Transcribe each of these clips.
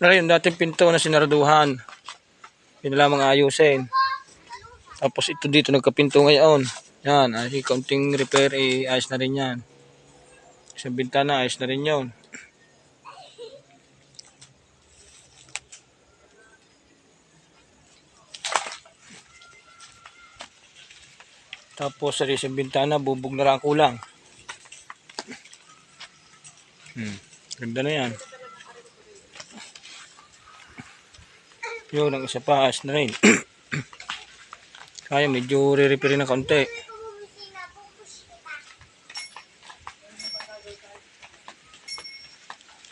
Ngayon, dating pinto na sinaraduhan. Yun lamang ayusin. Tapos ito dito nagkapinto ngayon. Yan, ay kaunting repair, ayos na rin yan. Sa bintana, ayos na rin yun. Tapos sa isang bintana, bubog na lang kulang. Ganda na yan. Yun, ang isa pa, ayos na rin. Kaya medyo re-repair na kaunti.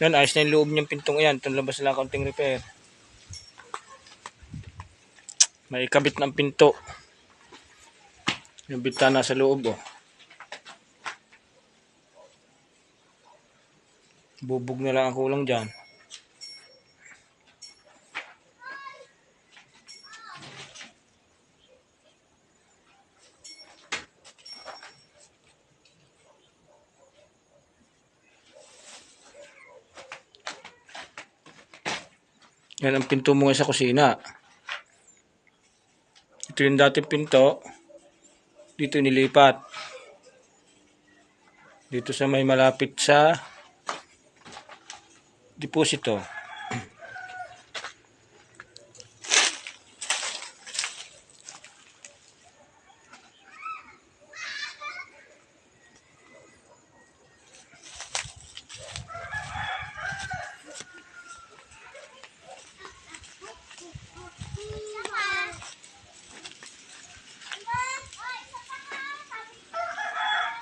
Yan, ayos na yung loob niyang pintong yan. Itong labas lang kaunting repair. May kabit ng pinto. Yung bintana sa loob, oh. Bubog na lang ang kulang dyan. Yan ang pinto mo sa kusina. Ito yung dating pinto. Dito nilipat. Dito sa may malapit sa deposito.